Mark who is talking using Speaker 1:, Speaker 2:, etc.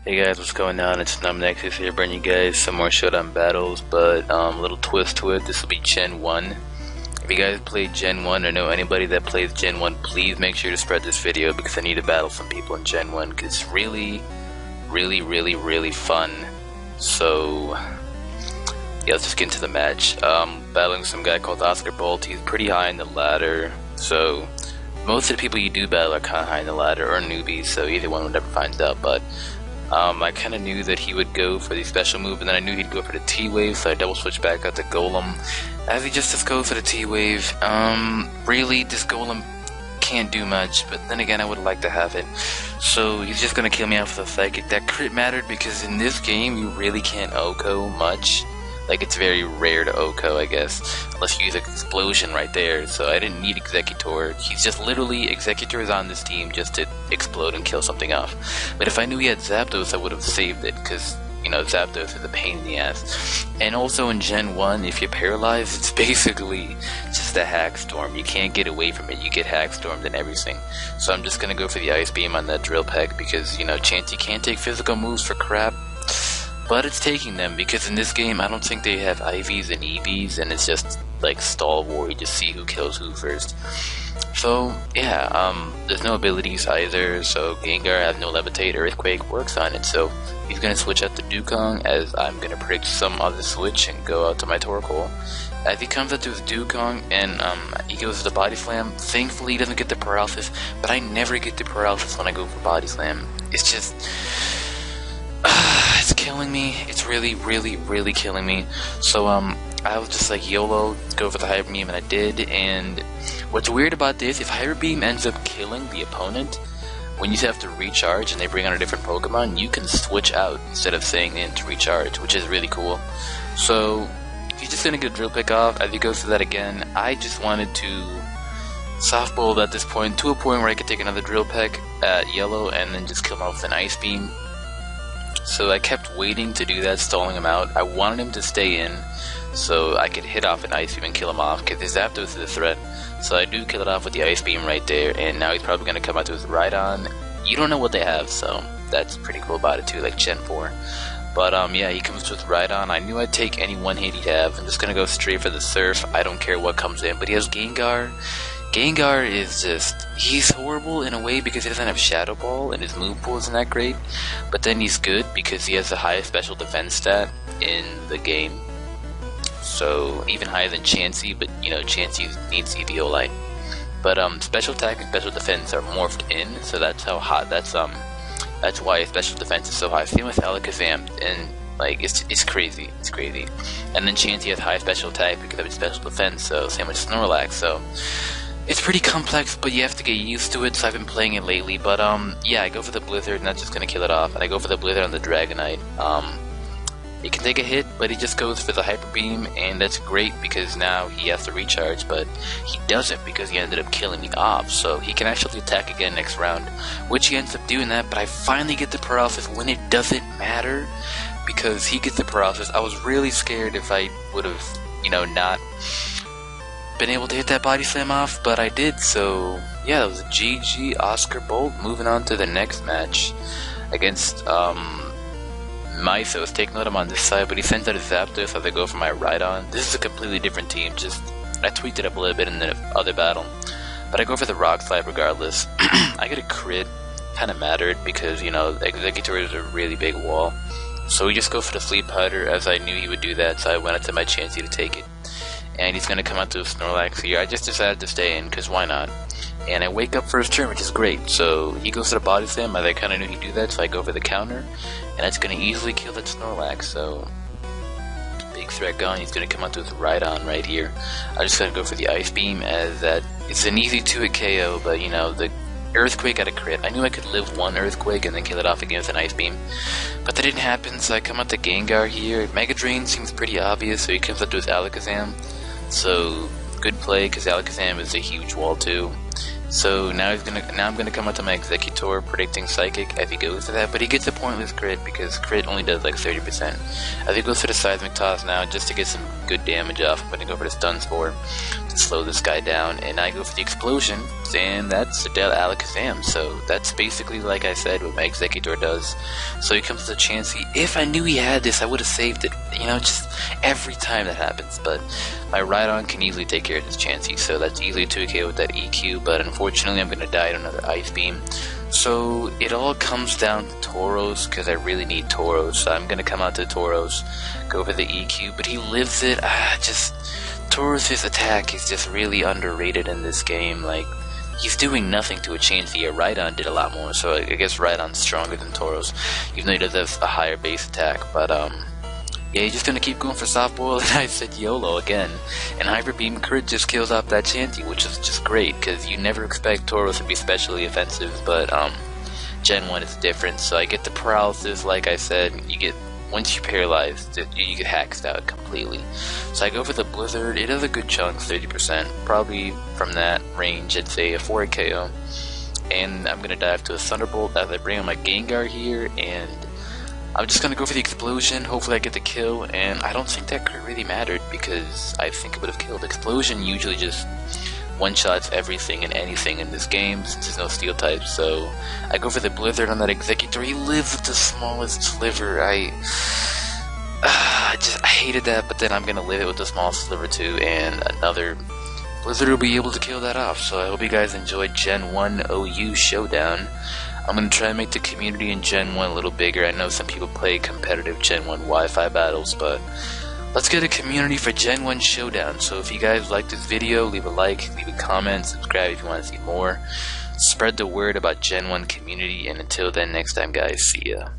Speaker 1: Hey guys, what's going on? It's NumbNexus here, bringing you guys some more Showdown battles, but a little twist to it. This will be Gen 1. If you guys played Gen 1 or know anybody that plays Gen 1, please make sure to spread this video because I need to battle some people in Gen 1 because it's really fun. So, yeah, let's just get into the match. Battling some guy called Oscar Bolt. He's pretty high in the ladder, so most of the people you do battle are kind of high in the ladder or newbies, so either one would never find out, but I kind of knew that he would go for the special move, and then I knew he'd go for the T-Wave, so I double switched back out to Golem. As he just goes for the T-Wave, really, this Golem can't do much, but then again, I would like to have it. So he's just going to kill me off with a Psychic. That crit mattered because in this game, you really can't OHKO much. Like, it's very rare to OHKO, I guess, unless you use an explosion right there, so I didn't need Executor. He's just literally, Executor is on this team just to explode and kill something off. But if I knew he had Zapdos, I would have saved it, because, you know, Zapdos is a pain in the ass. And also in Gen 1, if you're paralyzed, it's basically just a Hack Storm. You can't get away from it, you get Hack Stormed and everything. So I'm just gonna go for the Ice Beam on that Drill Peck, because, you know, Chansey can't take physical moves for crap. But it's taking them, because in this game, I don't think they have IVs and EVs, and it's just like Stall War, you just see who kills who first. So, yeah, there's no abilities either, so Gengar has no Levitate, Earthquake works on it, so he's gonna switch out to Dugong, as I'm gonna predict some other switch and go out to my Torkoal. As he comes out to his Dugong, and he goes to the Body Slam, thankfully he doesn't get the Paralysis, but I never get the Paralysis when I go for Body Slam. It's just... it's killing me. It's really killing me. So I was just like, YOLO, go for the Hyper Beam, and I did. And what's weird about this, if Hyper Beam ends up killing the opponent, when you have to recharge and they bring on a different Pokemon, you can switch out instead of staying in to recharge, which is really cool. So he's just gonna get a Drill Pick off. As he goes through that again, I just wanted to softball at this point to a point where I could take another Drill Peck at Yellow and then just kill him off with an Ice Beam. So I kept waiting to do that, stalling him out. I wanted him to stay in so I could hit off an Ice Beam and kill him off, because his Zapdos is a threat. So I do kill it off with the Ice Beam right there, and now he's probably going to come out to his Rhydon. You don't know what they have, so that's pretty cool about it too, like Gen 4. But yeah, he comes with Rhydon. I knew I'd take any one hit he'd have. I'm just going to go straight for the Surf. I don't care what comes in, but he has Gengar. Gengar is just, he's horrible in a way because he doesn't have Shadow Ball and his move pool isn't that great, but then he's good because he has the highest special defense stat in the game, so even higher than Chansey, but you know, Chansey needs Eviolite. But special attack and special defense are morphed in, so that's how hot, that's why his special defense is so high. Same with Alakazam, and like, it's crazy, and then Chansey has high special attack because of its special defense, so same with Snorlax, so it's pretty complex, but you have to get used to it, so I've been playing it lately. But yeah, I go for the Blizzard, and that's just gonna kill it off. And I go for the Blizzard on the Dragonite. It can take a hit, but he just goes for the Hyper Beam, and that's great because now he has to recharge, but he doesn't because he ended up killing me off. So he can actually attack again next round, which he ends up doing that, but I finally get the Paralysis when it doesn't matter because he gets the Paralysis. I was really scared if I would have, you know, not been able to hit that Body Slam off, but I did, so yeah, that was a GG Oscar Bolt. Moving on to the next match against Mythos. Take note, I'm on this side, but he sends out his Zapdos, so they go for my Rhydon. This is a completely different team, just I tweaked it up a little bit in the other battle, but I go for the Rock Slide regardless. I get a crit, kinda mattered because, you know, Executor is a really big wall, so we just go for the Fleet Powder as I knew he would do that, so I went up to my Chansey to take it. And he's gonna come out to a Snorlax here. I just decided to stay in, because why not? And I wake up for his turn, which is great. So he goes to the Body Slam, as I kinda knew he'd do that, so I go for the counter. And that's gonna easily kill that Snorlax, so big threat gone. He's gonna come out to his Rhydon right here. I just gotta go for the Ice Beam, as that it's an easy 2-hit KO, but you know, the Earthquake got a crit. I knew I could live one Earthquake and then kill it off again with an Ice Beam, but that didn't happen, so I come out to Gengar here. Mega Drain seems pretty obvious, so he comes up to his Alakazam. So, good play, because Alakazam is a huge wall too. So now I'm gonna come out to my Executor predicting Psychic if he goes to that, but he gets a pointless crit because crit only does like 30%. If he goes for the Seismic Toss now just to get some good damage off, I'm gonna go for the Stun Spore to slow this guy down, and I go for the Explosion, and that's Adele Alakazam. So that's basically, like I said, what my Executor does. So he comes to Chansey. If I knew he had this, I would have saved it, you know, just every time that happens, but my Rhydon can easily take care of this Chansey, so that's easily 2k with that EQ, but unfortunately I'm gonna die to another Ice Beam. So it all comes down to Tauros, because I really need Tauros, so I'm gonna come out to Tauros, go for the EQ, but he lives it. Tauros' attack is just really underrated in this game. Like, he's doing nothing to a Chansey. Rhydon did a lot more, so I guess Rhydon's stronger than Tauros, even though he does have a higher base attack, but yeah, he's just gonna keep going for Soft Boil, and I said YOLO again. And Hyper Beam crit just kills off that Chansey, which is just great, because you never expect Tauros to be specially offensive, but Gen 1 is different, so I get the paralysis, like I said. You get, once you're paralyzed, you get hacked out completely. So I go for the Blizzard. It does a good chunk, 30%, probably from that range, I'd say a 4 KO. And I'm gonna dive to a Thunderbolt as I bring on my Gengar here, and I'm just gonna go for the Explosion. Hopefully I get the kill, and I don't think that crit really mattered because I think it would have killed. Explosion usually just one-shots everything and anything in this game since there's no steel type, so I go for the Blizzard on that Executor. He lives with the smallest sliver. I hated that, but then I'm gonna live it with the small sliver too, and another Blizzard will be able to kill that off. So I hope you guys enjoyed Gen 1 OU Showdown. I'm going to try and make the community in Gen 1 a little bigger. I know some people play competitive Gen 1 Wi-Fi battles, but let's get a community for Gen 1 Showdown. So if you guys like this video, leave a like, leave a comment, subscribe if you want to see more. Spread the word about Gen 1 community, and until then, next time guys, see ya.